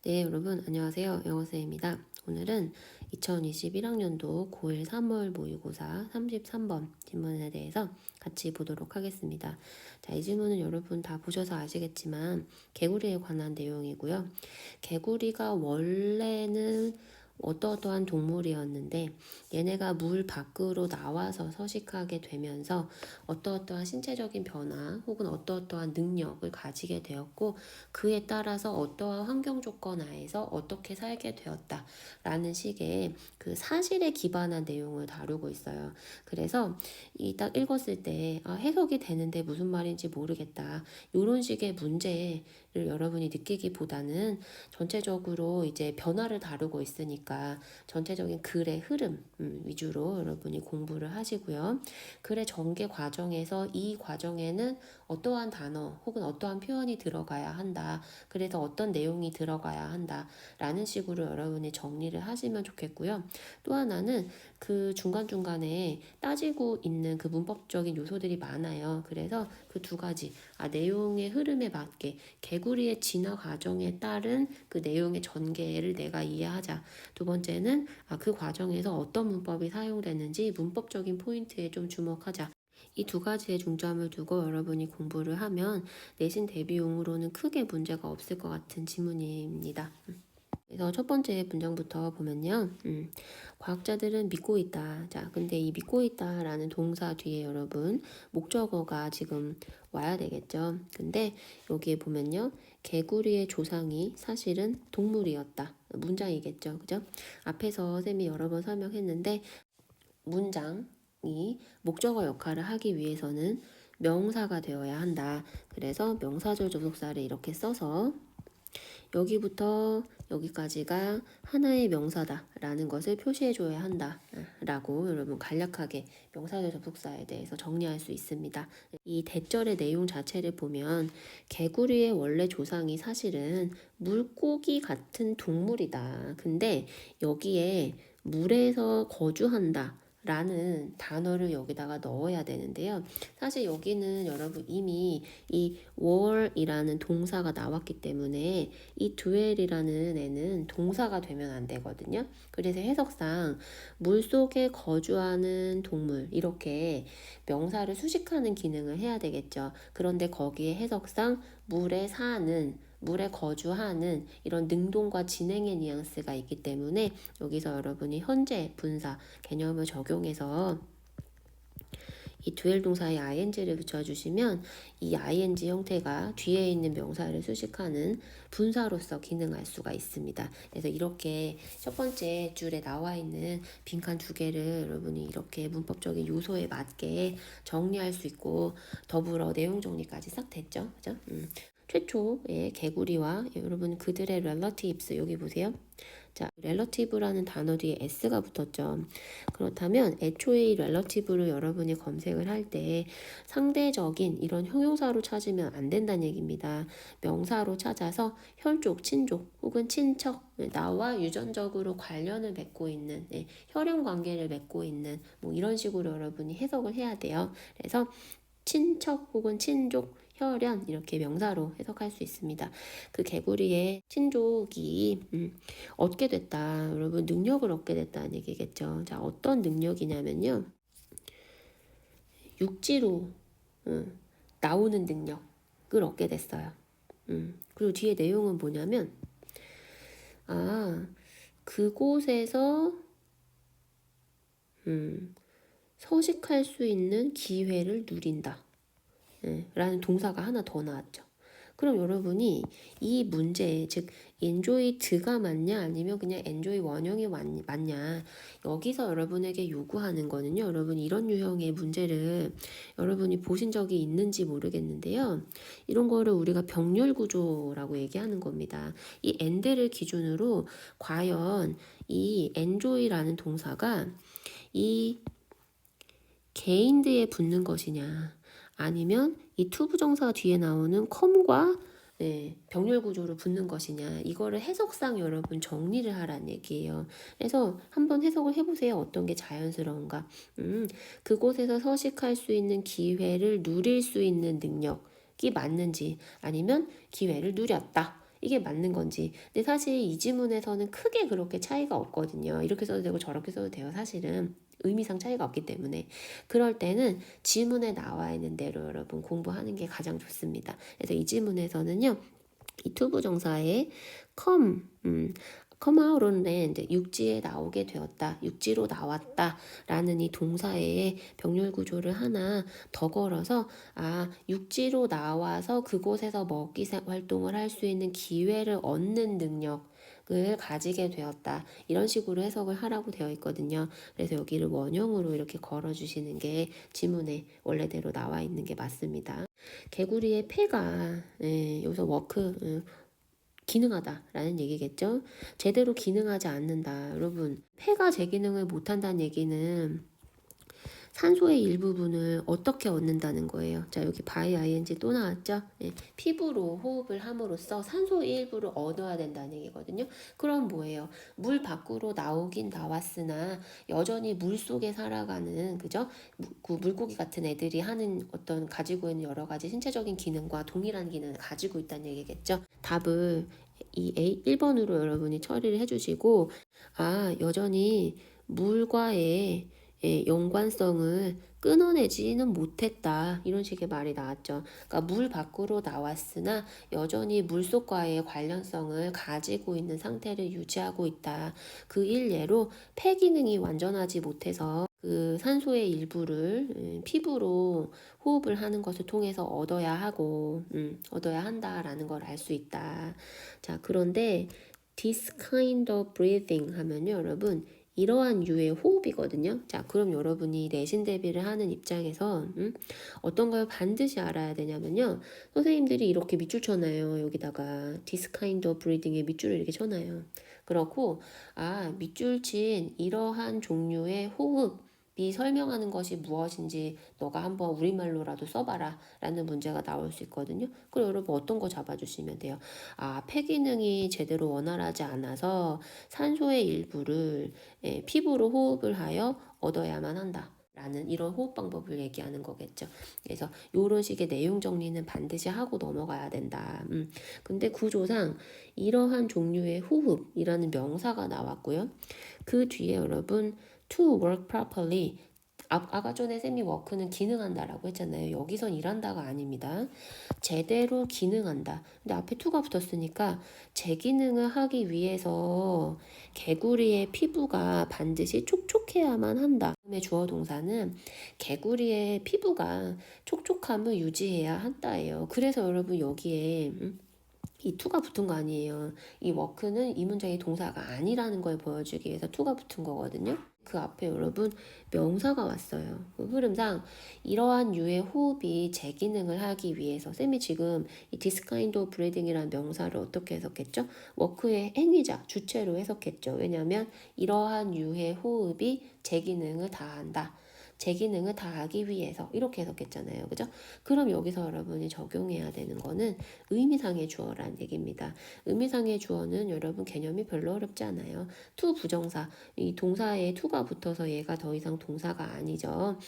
네, 여러분 안녕하세요. 영어쌤입니다. 오늘은 2021학년도 고1 3월 모의고사 33번 질문에 대해서 같이 보도록 하겠습니다. 자, 이 질문은 여러분 다 보셔서 아시겠지만 개구리에 관한 내용이고요. 개구리가 원래는 어떠한 동물이었는데 얘네가 물 밖으로 나와서 서식하게 되면서 어떠한 신체적인 변화 혹은 어떠한 능력을 가지게 되었고 그에 따라서 어떠한 환경 조건 하에서 어떻게 살게 되었다라는 식의 그 사실에 기반한 내용을 다루고 있어요. 그래서 이 딱 읽었을 때 해석이 되는데 무슨 말인지 모르겠다. 이런 식의 문제를 여러분이 느끼기보다는 전체적으로 이제 변화를 다루고 있으니까 전체적인 글의 흐름 위주로 여러분이 공부를 하시고요. 글의 전개 과정에서 이 과정에는 어떠한 단어 혹은 어떠한 표현이 들어가야 한다. 그래서 어떤 내용이 들어가야 한다. 라는 식으로 여러분이 정리를 하시면 좋겠고요. 또 하나는 그 중간중간에 따지고 있는 그 문법적인 요소들이 많아요. 그래서 그 두 가지, 내용의 흐름에 맞게 개구리의 진화 과정에 따른 그 내용의 전개를 내가 이해하자. 두 번째는 그 과정에서 어떤 문법이 사용되는지 문법적인 포인트에 좀 주목하자. 이 두 가지에 중점을 두고 여러분이 공부를 하면 내신 대비용으로는 크게 문제가 없을 것 같은 지문입니다. 그래서 첫 번째 문장부터 보면요. 과학자들은 믿고 있다. 자, 근데 이 믿고 있다라는 동사 뒤에 여러분 목적어가 지금 와야 되겠죠. 근데 여기에 보면요. 개구리의 조상이 사실은 동물이었다. 문장이겠죠. 그죠? 앞에서 쌤이 여러 번 설명했는데 문장이 목적어 역할을 하기 위해서는 명사가 되어야 한다. 그래서 명사절 접속사를 이렇게 써서 여기부터 여기까지가 하나의 명사다라는 것을 표시해줘야 한다라고 여러분 간략하게 명사절 접속사에 대해서 정리할 수 있습니다. 이 대절의 내용 자체를 보면 개구리의 원래 조상이 사실은 물고기 같은 동물이다. 근데 여기에 물에서 거주한다. 라는 단어를 여기다가 넣어야 되는데요. 사실 여기는 여러분 이미 이 war이라는 동사가 나왔기 때문에 이 duel이라는 애는 동사가 되면 안 되거든요. 그래서 해석상 물속에 거주하는 동물 이렇게 명사를 수식하는 기능을 해야 되겠죠. 그런데 거기에 해석상 물에 사는 물에 거주하는 이런 능동과 진행의 뉘앙스가 있기 때문에 여기서 여러분이 현재 분사 개념을 적용해서 이 duel 동사에 ing를 붙여주시면 이 ing 형태가 뒤에 있는 명사를 수식하는 분사로서 기능할 수가 있습니다. 그래서 이렇게 첫 번째 줄에 나와 있는 빈칸 두 개를 여러분이 이렇게 문법적인 요소에 맞게 정리할 수 있고 더불어 내용 정리까지 싹 됐죠. 그죠? 최초의 개구리와 여러분 그들의 relatives 여기 보세요. 자, relative라는 단어 뒤에 s가 붙었죠. 그렇다면 애초에 이 relative를 여러분이 검색을 할 때 상대적인 이런 형용사로 찾으면 안 된다는 얘기입니다. 명사로 찾아서 혈족, 친족 혹은 친척, 나와 유전적으로 관련을 맺고 있는 혈연 관계를 맺고 있는 뭐 이런 식으로 여러분이 해석을 해야 돼요. 그래서 친척 혹은 친족, 혈연 이렇게 명사로 해석할 수 있습니다. 그 개구리의 친족이 얻게 됐다. 여러분 능력을 얻게 됐다는 얘기겠죠. 자, 어떤 능력이냐면요. 육지로 나오는 능력을 얻게 됐어요. 그리고 뒤에 내용은 뭐냐면 그곳에서 서식할 수 있는 기회를 누린다. 라는 동사가 하나 더 나왔죠. 그럼 여러분이 이 문제, 즉 enjoyed가 맞냐 아니면 그냥 enjoy 원형이 맞냐 여기서 여러분에게 요구하는 거는요. 여러분 이런 유형의 문제를 여러분이 보신 적이 있는지 모르겠는데요. 이런 거를 우리가 병렬 구조라고 얘기하는 겁니다. 이 and를 기준으로 과연 이 enjoy라는 동사가 이 개인드에 붙는 것이냐 아니면 이 투부정사 뒤에 나오는 컴과 병렬 구조로 붙는 것이냐 이거를 해석상 여러분 정리를 하라는 얘기예요. 그래서 한번 해석을 해보세요. 어떤 게 자연스러운가. 그곳에서 서식할 수 있는 기회를 누릴 수 있는 능력이 맞는지 아니면 기회를 누렸다. 이게 맞는 건지. 근데 사실 이 지문에서는 크게 그렇게 차이가 없거든요. 이렇게 써도 되고 저렇게 써도 돼요. 사실은 의미상 차이가 없기 때문에. 그럴 때는 지문에 나와 있는 대로 여러분 공부하는 게 가장 좋습니다. 그래서 이 지문에서는요. 이 투부정사에 come, come out on land, 육지에 나오게 되었다, 육지로 나왔다 라는 이 동사의 병렬 구조를 하나 더 걸어서 육지로 나와서 그곳에서 먹이 활동을 할 수 있는 기회를 얻는 능력을 가지게 되었다. 이런 식으로 해석을 하라고 되어 있거든요. 그래서 여기를 원형으로 이렇게 걸어주시는 게 지문에 원래대로 나와 있는 게 맞습니다. 개구리의 폐가 여기서 워크 기능하다라는 얘기겠죠. 제대로 기능하지 않는다. 여러분 폐가 제 기능을 못한다는 얘기는 산소의 일부분을 어떻게 얻는다는 거예요. 자, 여기 by ing 또 나왔죠? 예, 피부로 호흡을 함으로써 산소의 일부를 얻어야 된다는 얘기거든요. 그럼 뭐예요? 물 밖으로 나오긴 나왔으나 여전히 물 속에 살아가는 그죠? 그 물고기 같은 애들이 하는 어떤 가지고 있는 여러 가지 신체적인 기능과 동일한 기능을 가지고 있다는 얘기겠죠. 답을 이 A 1번으로 여러분이 처리를 해주시고 여전히 물과의 연관성을 끊어내지는 못했다. 이런 식의 말이 나왔죠. 그러니까 물 밖으로 나왔으나 여전히 물속과의 관련성을 가지고 있는 상태를 유지하고 있다. 그 일례로 폐 기능이 완전하지 못해서 그 산소의 일부를 피부로 호흡을 하는 것을 통해서 얻어야 하고 얻어야 한다라는 걸 알 수 있다. 자, 그런데 this kind of breathing 하면요, 여러분 이러한 유의 호흡이거든요. 자, 그럼 여러분이 내신 대비를 하는 입장에서 어떤 걸 반드시 알아야 되냐면요. 선생님들이 이렇게 밑줄 쳐놔요. 여기다가 this kind of breathing에 밑줄을 이렇게 쳐놔요. 그렇고 밑줄 친 이러한 종류의 호흡이 설명하는 것이 무엇인지 너가 한번 우리말로라도 써봐라 라는 문제가 나올 수 있거든요. 그럼 여러분 어떤 거 잡아주시면 돼요? 폐 기능이 제대로 원활하지 않아서 산소의 일부를 피부로 호흡을 하여 얻어야만 한다. 라는 이런 호흡 방법을 얘기하는 거겠죠. 그래서 이런 식의 내용 정리는 반드시 하고 넘어가야 된다. 근데 구조상 이러한 종류의 호흡이라는 명사가 나왔고요. 그 뒤에 여러분 to work properly 아까 전에 쌤이 워크는 기능한다라고 했잖아요. 여기선 일한다가 아닙니다. 제대로 기능한다. 근데 앞에 to가 붙었으니까 제 기능을 하기 위해서 개구리의 피부가 반드시 촉촉해야만 한다. 다음에 주어 동사는 개구리의 피부가 촉촉함을 유지해야 한다예요. 그래서 여러분 여기에 이 to가 붙은 거 아니에요. 이 work는 이 문장의 동사가 아니라는 걸 보여주기 위해서 to가 붙은 거거든요. 그 앞에 여러분 명사가 왔어요. 그 흐름상 이러한 유의 호흡이 제 기능을 하기 위해서 쌤이 지금 이 this kind of breathing이라는 명사를 어떻게 해석했죠? 워크의 행위자, 주체로 해석했죠. 왜냐하면 이러한 유의 호흡이 제 기능을 다한다. 제 기능을 다하기 위해서 이렇게 해석했잖아요. 그죠? 그럼 여기서 여러분이 적용해야 되는 거는 의미상의 주어란 얘기입니다. 의미상의 주어는 여러분 개념이 별로 어렵지 않아요. to 부정사, 이 동사에 to가 붙어서 얘가 더 이상 동사가 아니죠.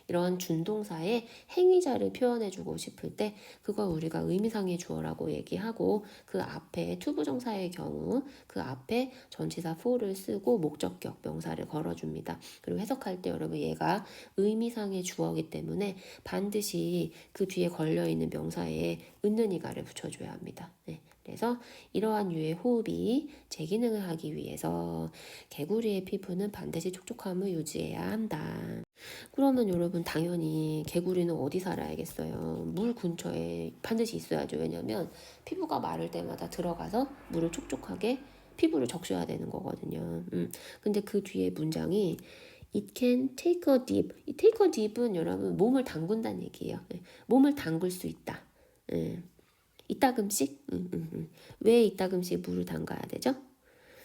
이런 준동사의 행위자를 표현해주고 싶을 때 그걸 우리가 의미상의 주어라고 얘기하고 그 앞에 to 부정사의 경우 그 앞에 전치사 for를 쓰고 목적격 명사를 걸어줍니다. 그리고 해석할 때 여러분 얘가 의미상의 주어이기 때문에 반드시 그 뒤에 걸려있는 명사에 있는 이가를 붙여줘야 합니다. 네. 그래서 이러한 유의 호흡이 제 기능을 하기 위해서 개구리의 피부는 반드시 촉촉함을 유지해야 한다. 그러면 여러분 당연히 개구리는 어디 살아야겠어요? 물 근처에 반드시 있어야죠. 왜냐면 피부가 마를 때마다 들어가서 물을 촉촉하게 피부를 적셔야 되는 거거든요. 근데 그 뒤에 문장이 It can take a dip. 이 take a dip은 여러분 몸을 담근다는 얘기예요. 몸을 담글 수 있다. 이따금씩? 왜 이따금씩 물을 담가야 되죠?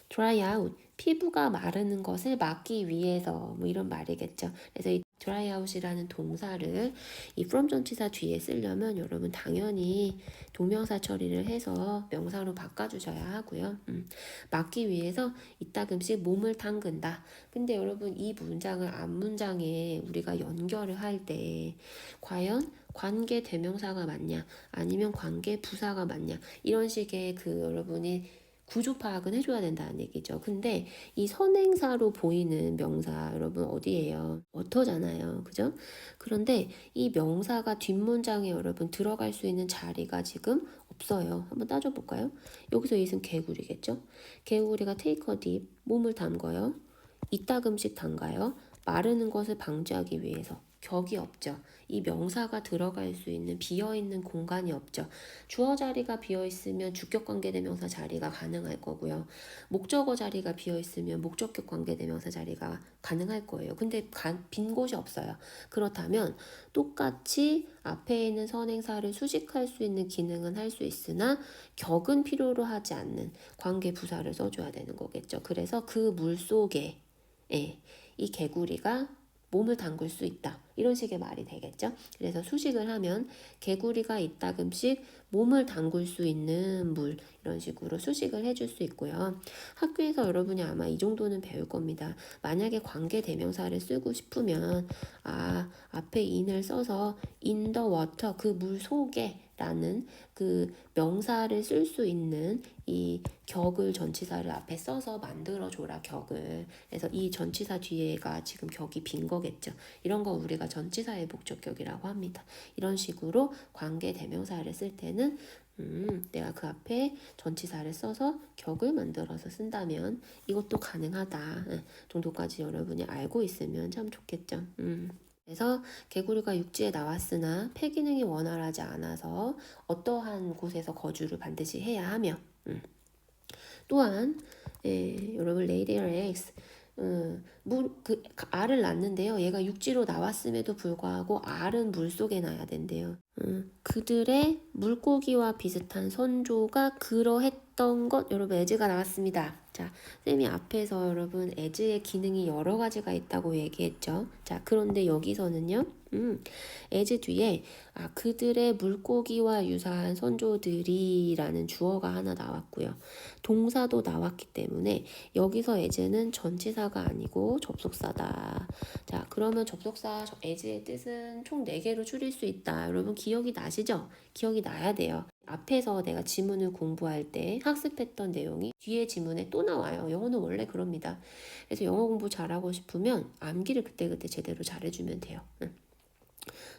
dry out. 피부가 마르는 것을 막기 위해서 뭐 이런 말이겠죠. 그래서 이 dry out이라는 동사를 이 from 전치사 뒤에 쓰려면 여러분 당연히 동명사 처리를 해서 명사로 바꿔주셔야 하고요. 막기 위해서 이따금씩 몸을 담근다. 근데 여러분 이 문장을 앞 문장에 우리가 연결을 할 때 과연 관계 대명사가 맞냐 아니면 관계 부사가 맞냐 이런 식의 그 여러분이 구조 파악은 해줘야 된다는 얘기죠. 근데 이 선행사로 보이는 명사 여러분 어디예요? 워터잖아요. 그죠? 그런데 이 명사가 뒷문장에 여러분 들어갈 수 있는 자리가 지금 없어요. 한번 따져볼까요? 여기서 이것은 개구리겠죠? 개구리가 take a dip, 몸을 담궈요. 이따금씩 담가요. 마르는 것을 방지하기 위해서. 격이 없죠. 이 명사가 들어갈 수 있는 비어있는 공간이 없죠. 주어 자리가 비어있으면 주격 관계대명사 자리가 가능할 거고요. 목적어 자리가 비어있으면 목적격 관계대명사 자리가 가능할 거예요. 근데 빈 곳이 없어요. 그렇다면 똑같이 앞에 있는 선행사를 수식할 수 있는 기능은 할 수 있으나 격은 필요로 하지 않는 관계 부사를 써줘야 되는 거겠죠. 그래서 그 물 속에 이 개구리가 몸을 담글 수 있다. 이런 식의 말이 되겠죠. 그래서 수식을 하면 개구리가 이따금씩 몸을 담글 수 있는 물 이런 식으로 수식을 해줄 수 있고요. 학교에서 여러분이 아마 이 정도는 배울 겁니다. 만약에 관계 대명사를 쓰고 싶으면 앞에 in을 써서 in the water 그 물 속에 라는 그 명사를 쓸 수 있는 이 격을 전치사를 앞에 써서 만들어줘라 격을. 그래서 이 전치사 뒤에가 지금 격이 빈 거겠죠. 이런 거 우리가 전치사의 목적격이라고 합니다. 이런 식으로 관계 대명사를 쓸 때는 내가 그 앞에 전치사를 써서 격을 만들어서 쓴다면 이것도 가능하다 정도까지 여러분이 알고 있으면 참 좋겠죠. 그래서 개구리가 육지에 나왔으나 폐기능이 원활하지 않아서 어떠한 곳에서 거주를 반드시 해야 하며 또한 여러분 레이디얼 X 알을 낳는데요. 얘가 육지로 나왔음에도 불구하고 알은 물속에 나야 된대요. 그들의 물고기와 비슷한 선조가 그러했던 것 여러분 as가 나왔습니다. 자, 쌤이 앞에서 여러분 as의 기능이 여러 가지가 있다고 얘기했죠. 자, 그런데 여기서는요. as 뒤에 그들의 물고기와 유사한 선조들이라는 주어가 하나 나왔고요. 동사도 나왔기 때문에 여기서 as는 전치사가 아니고 접속사다. 자, 그러면 접속사 as의 뜻은 총 4개로 줄일 수 있다. 여러분 기억이 나시죠? 기억이 나야 돼요. 앞에서 내가 지문을 공부할 때 학습했던 내용이 뒤에 지문에 또 나와요. 영어는 원래 그럽니다. 그래서 영어 공부 잘하고 싶으면 암기를 그때그때 제대로 잘해주면 돼요.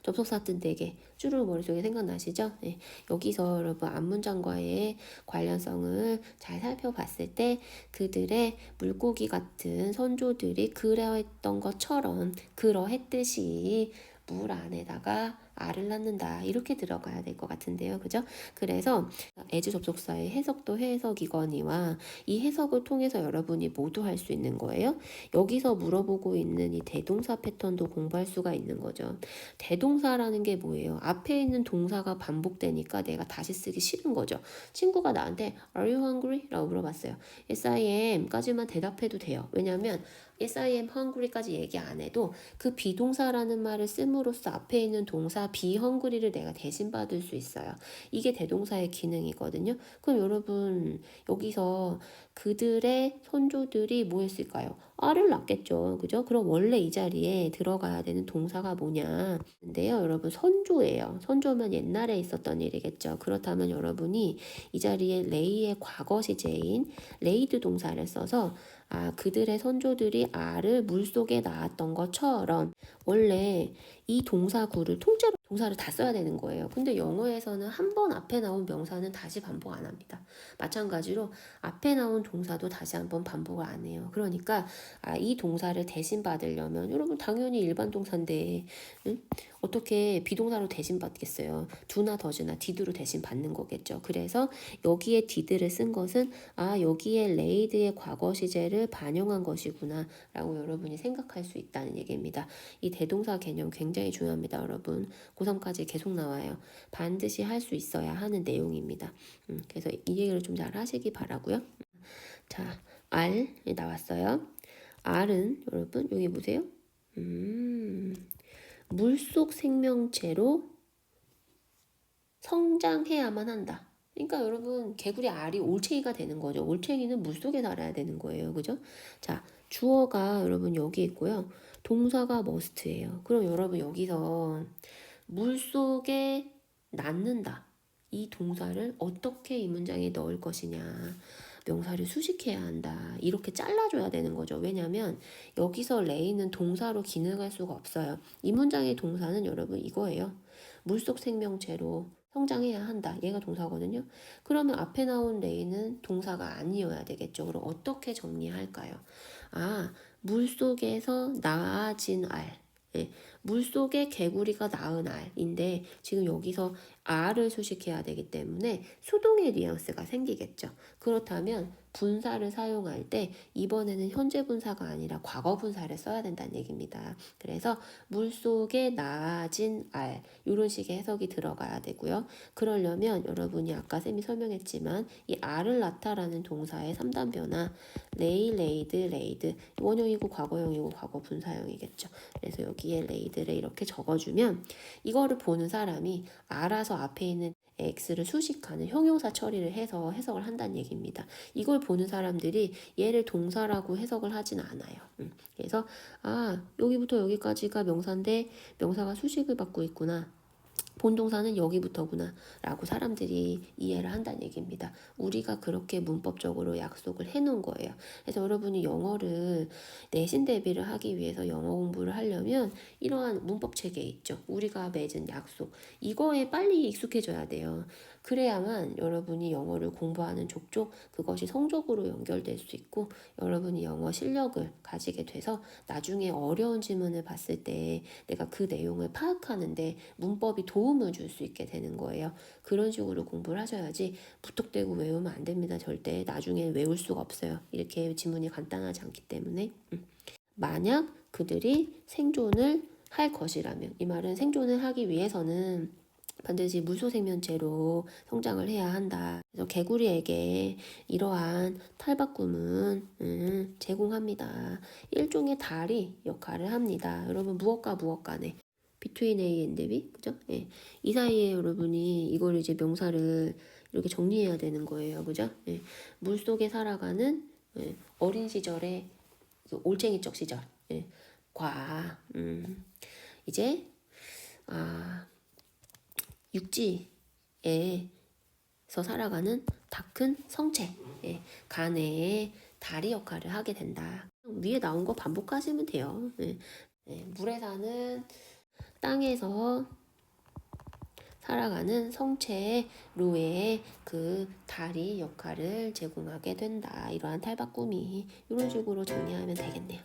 접속사 뜻 4개 쭈루 머릿속에 생각나시죠? 네. 여기서 여러분 앞문장과의 관련성을 잘 살펴봤을 때 그들의 물고기 같은 선조들이 그러했던 것처럼 그러했듯이 물 안에다가 알을 낳는다 이렇게 들어가야 될 것 같은데요. 그죠? 그래서 as 접속사의 해석도 해석이거니와 이 해석을 통해서 여러분이 모두 할 수 있는 거예요. 여기서 물어보고 있는 이 대동사 패턴도 공부할 수가 있는 거죠. 대동사라는 게 뭐예요? 앞에 있는 동사가 반복되니까 내가 다시 쓰기 싫은 거죠. 친구가 나한테 Are you hungry? 라고 물어봤어요. Yes, I am 까지만 대답해도 돼요. 왜냐하면 Yes, I am hungry까지 얘기 안 해도 그 비동사라는 말을 씀으로써 앞에 있는 동사 be hungry를 내가 대신 받을 수 있어요. 이게 대동사의 기능이거든요. 그럼 여러분 여기서 그들의 선조들이 뭐 했을까요? 알을 낳겠죠. 그죠? 그럼 원래 이 자리에 들어가야 되는 동사가 뭐냐? 근데요, 여러분 선조예요. 선조면 옛날에 있었던 일이겠죠. 그렇다면 여러분이 이 자리에 레이의 과거 시제인 레이드 동사를 써서 그들의 선조들이 알을 물속에 낳았던 것처럼 원래 이 동사구를 통째로 동사를 다 써야 되는 거예요. 근데 영어에서는 한 번 앞에 나온 명사는 다시 반복 안 합니다. 마찬가지로 앞에 나온 동사도 다시 한번 반복을 안 해요. 그러니까 이 동사를 대신 받으려면 여러분 당연히 일반 동사인데 어떻게 비동사로 대신 받겠어요. do나 does나 did로 대신 받는 거겠죠. 그래서 여기에 did를 쓴 것은 여기에 laid의 과거 시제를 반영한 것이구나 라고 여러분이 생각할 수 있다는 얘기입니다. 이 대동사 개념 굉장히 중요합니다. 여러분 고3까지 계속 나와요. 반드시 할 수 있어야 하는 내용입니다. 그래서 이 얘기를 좀 잘 하시기 바라고요. 자, R 나왔어요. R은 여러분 여기 보세요. 물속 생명체로 성장해야만 한다. 그러니까 여러분 개구리 알이 올챙이가 되는 거죠. 올챙이는 물속에 살아야 되는 거예요. 그죠? 자, 주어가 여러분 여기 있고요. 동사가 must예요. 그럼 여러분 여기서 물속에 낳는다. 이 동사를 어떻게 이 문장에 넣을 것이냐. 명사를 수식해야 한다. 이렇게 잘라줘야 되는 거죠. 왜냐하면 여기서 레이는 동사로 기능할 수가 없어요. 이 문장의 동사는 여러분 이거예요. 물속 생명체로 성장해야 한다. 얘가 동사거든요. 그러면 앞에 나온 레이는 동사가 아니어야 되겠죠. 그럼 어떻게 정리할까요? 아, 물속에서 나아진 알. 예, 물속에 개구리가 낳은 알인데 지금 여기서 알을 수식해야 되기 때문에 수동의 뉘앙스가 생기겠죠. 그렇다면 분사를 사용할 때 이번에는 현재 분사가 아니라 과거 분사를 써야 된다는 얘기입니다. 그래서 물속에 나아진 알 이런 식의 해석이 들어가야 되고요. 그러려면 여러분이 아까 쌤이 설명했지만 이 알을 낳다라는 동사의 3단 변화 레이, 레이드, 레이드 원형이고 과거형이고 과거 분사형이겠죠. 그래서 여기에 레이드를 이렇게 적어주면 이거를 보는 사람이 알아서 앞에 있는 x를 수식하는 형용사 처리를 해서 해석을 한다는 얘기입니다. 이걸 보는 사람들이 얘를 동사라고 해석을 하진 않아요. 그래서 여기부터 여기까지가 명사인데 명사가 수식을 받고 있구나. 본동사는 여기부터구나 라고 사람들이 이해를 한다는 얘기입니다. 우리가 그렇게 문법적으로 약속을 해놓은 거예요. 그래서 여러분이 영어를 내신 대비를 하기 위해서 영어 공부를 하려면 이러한 문법 체계 있죠. 우리가 맺은 약속 이거에 빨리 익숙해져야 돼요. 그래야만 여러분이 영어를 공부하는 족족 그것이 성적으로 연결될 수 있고 여러분이 영어 실력을 가지게 돼서 나중에 어려운 지문을 봤을 때 내가 그 내용을 파악하는데 문법이 도움을 줄 수 있게 되는 거예요. 그런 식으로 공부를 하셔야지 무턱대고 외우면 안 됩니다. 절대 나중에 외울 수가 없어요. 이렇게 지문이 간단하지 않기 때문에 만약 그들이 생존을 할 것이라면 이 말은 생존을 하기 위해서는 반드시 물소생명체로 성장을 해야 한다. 그래서 개구리에게 이러한 탈바꿈은 제공합니다. 일종의 다리 역할을 합니다. 여러분 무엇과 무엇 간에 between A and B, 그죠? 예. 이 사이에 여러분이 이걸 이제 명사를 이렇게 정리해야 되는 거예요, 그죠? 예. 물 속에 살아가는 어린 시절의 그 올챙이적 시절, 과 이제 육지에서 살아가는 다 큰 성체, 간의 다리 역할을 하게 된다. 위에 나온 거 반복하시면 돼요. 물에 사는 땅에서 살아가는 성체로의 그 다리 역할을 제공하게 된다. 이러한 탈바꿈이 이런 식으로 정리하면 되겠네요.